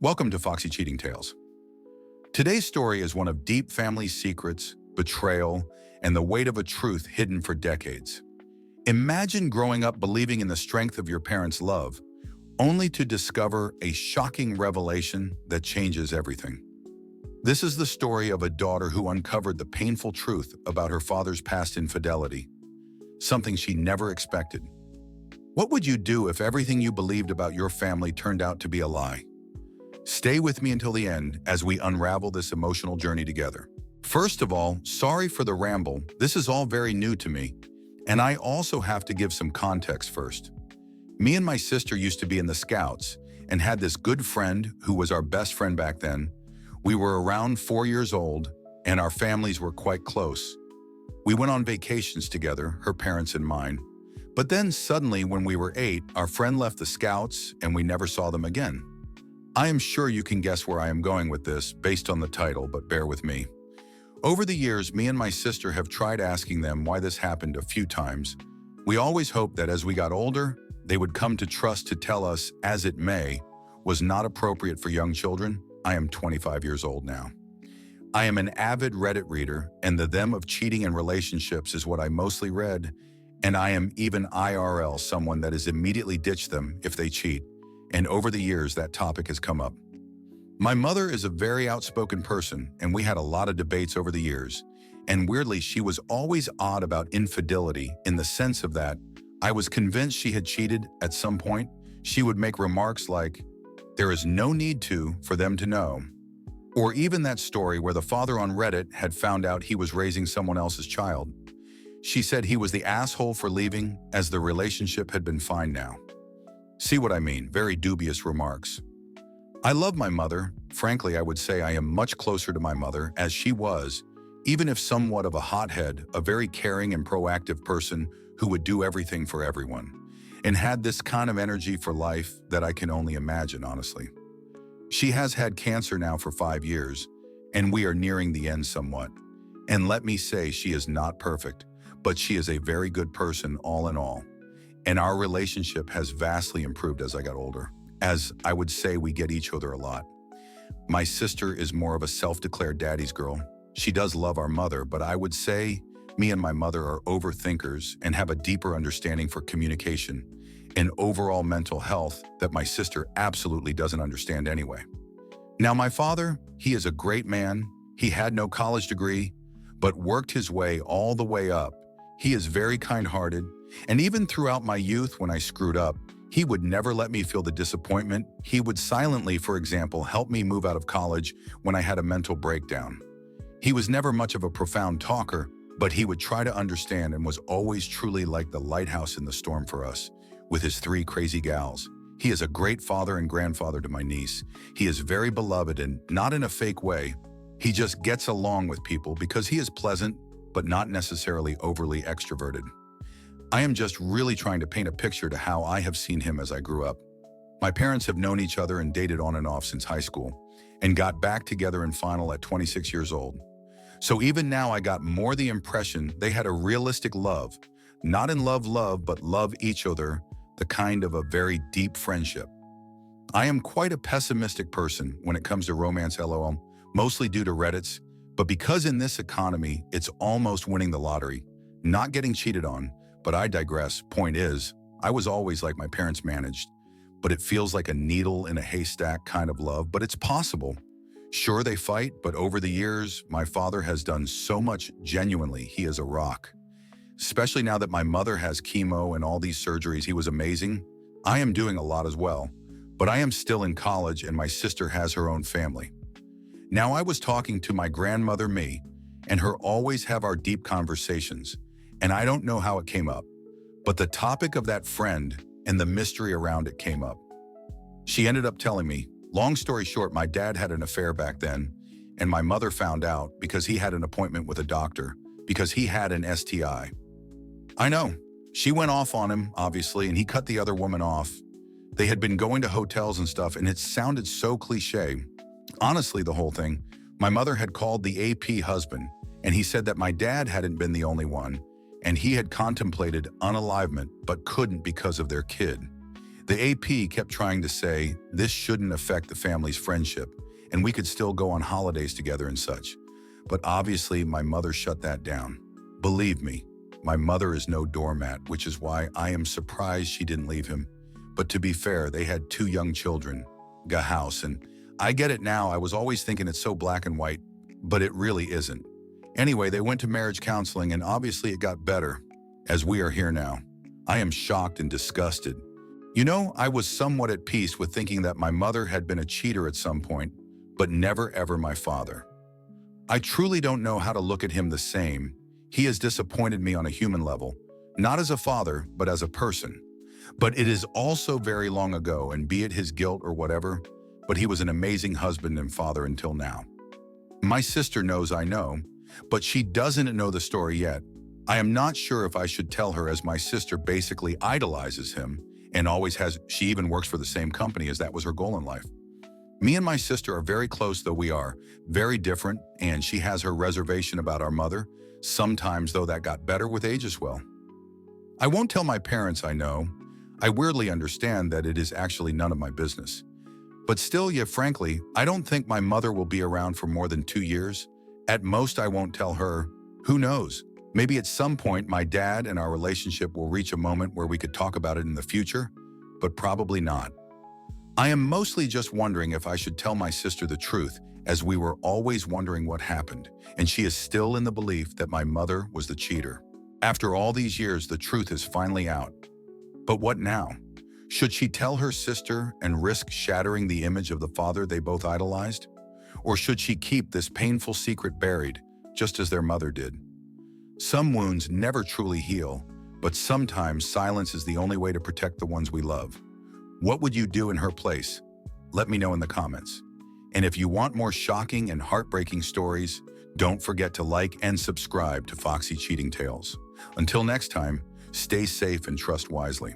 Welcome to Foxy Cheating Tales. Today's story is one of deep family secrets, betrayal, and the weight of a truth hidden for decades. Imagine growing up believing in the strength of your parents' love, only to discover a shocking revelation that changes everything. This is the story of a daughter who uncovered the painful truth about her father's past infidelity, something she never expected. What would you do if everything you believed about your family turned out to be a lie? Stay with me until the end as we unravel this emotional journey together. First of all, sorry for the ramble. This is all very new to me, and I also have to give some context first. Me and my sister used to be in the Scouts and had this good friend who was our best friend back then. We were around 4 years old, and our families were quite close. We went on vacations together, her parents and mine. But then suddenly, when we were 8, our friend left the Scouts and we never saw them again. I am sure you can guess where I am going with this based on the title, but bear with me. Over the years, me and my sister have tried asking them why this happened a few times. We always hoped that as we got older, they would come to trust to tell us, as it may, was not appropriate for young children. I am 25 years old now. I am an avid Reddit reader, and the them of cheating in relationships is what I mostly read, and I am even IRL someone that has immediately ditched them if they cheat, and over the years that topic has come up. My mother is a very outspoken person, and we had a lot of debates over the years, and weirdly she was always odd about infidelity in the sense of that I was convinced she had cheated at some point. She would make remarks like, "There is no need to for them to know." Or even that story where the father on Reddit had found out he was raising someone else's child. She said he was the asshole for leaving, as the relationship had been fine now. See what I mean? Very dubious remarks. I love my mother. Frankly, I would say I am much closer to my mother as she was, even if somewhat of a hothead, a very caring and proactive person who would do everything for everyone, and had this kind of energy for life that I can only imagine, honestly. She has had cancer now for 5 years, and we are nearing the end somewhat. And let me say, she is not perfect, but she is a very good person all in all. And our relationship has vastly improved as I got older, as I would say we get each other a lot. My sister is more of a self-declared daddy's girl. She does love our mother, but I would say me and my mother are overthinkers and have a deeper understanding for communication and overall mental health that my sister absolutely doesn't understand anyway. Now my father, he is a great man. He had no college degree, but worked his way all the way up. He is very kind-hearted, and even throughout my youth when I screwed up, he would never let me feel the disappointment. He would silently, for example, help me move out of college when I had a mental breakdown. He was never much of a profound talker, but he would try to understand and was always truly like the lighthouse in the storm for us, with his 3 crazy gals. He is a great father and grandfather to my niece. He is very beloved and not in a fake way. He just gets along with people because he is pleasant, but not necessarily overly extroverted. I am just really trying to paint a picture to how I have seen him as I grew up. My parents have known each other and dated on and off since high school, and got back together in final at 26 years old. So even now I got more the impression they had a realistic love, not in love, but love each other, the kind of a very deep friendship. I am quite a pessimistic person when it comes to romance, LOL, mostly due to Reddits, but because in this economy, it's almost winning the lottery, not getting cheated on, but I digress. Point is, I was always like my parents managed, but it feels like a needle in a haystack kind of love, but it's possible. Sure, they fight, but over the years, my father has done so much genuinely. He is a rock. Especially now that my mother has chemo and all these surgeries, he was amazing. I am doing a lot as well, but I am still in college and my sister has her own family. Now I was talking to my grandmother, me, and her always have our deep conversations, and I don't know how it came up, but the topic of that friend and the mystery around it came up. She ended up telling me, long story short, my dad had an affair back then, and my mother found out because he had an appointment with a doctor because he had an STI. I know, she went off on him, obviously, and he cut the other woman off. They had been going to hotels and stuff, and it sounded so cliche. Honestly, the whole thing, my mother had called the AP husband, and he said that my dad hadn't been the only one, and he had contemplated unalivement but couldn't because of their kid. The AP kept trying to say this shouldn't affect the family's friendship, and we could still go on holidays together and such. But obviously, my mother shut that down. Believe me, my mother is no doormat, which is why I am surprised she didn't leave him. But to be fair, they had 2 young children, a house, and I get it now. I was always thinking it's so black and white, but it really isn't. Anyway, they went to marriage counseling, and obviously it got better, as we are here now. I am shocked and disgusted. You know, I was somewhat at peace with thinking that my mother had been a cheater at some point, but never ever my father. I truly don't know how to look at him the same. He has disappointed me on a human level, not as a father, but as a person. But it is also very long ago, and be it his guilt or whatever, but he was an amazing husband and father until now. My sister knows I know, but she doesn't know the story yet. I am not sure if I should tell her, as my sister basically idolizes him and always has. She even works for the same company, as that was her goal in life. Me and my sister are very close, though we are very different, and she has her reservation about our mother. Sometimes, though, that got better with age as well. I won't tell my parents, I know. I weirdly understand that it is actually none of my business. But still, yeah, frankly, I don't think my mother will be around for more than 2 years. At most, I won't tell her. Who knows? Maybe at some point, my dad and our relationship will reach a moment where we could talk about it in the future, but probably not. I am mostly just wondering if I should tell my sister the truth, as we were always wondering what happened, and she is still in the belief that my mother was the cheater. After all these years, the truth is finally out. But what now? Should she tell her sister and risk shattering the image of the father they both idolized? Or should she keep this painful secret buried, just as their mother did? Some wounds never truly heal, but sometimes silence is the only way to protect the ones we love. What would you do in her place? Let me know in the comments. And if you want more shocking and heartbreaking stories, don't forget to like and subscribe to Foxy Cheating Tales. Until next time, stay safe and trust wisely.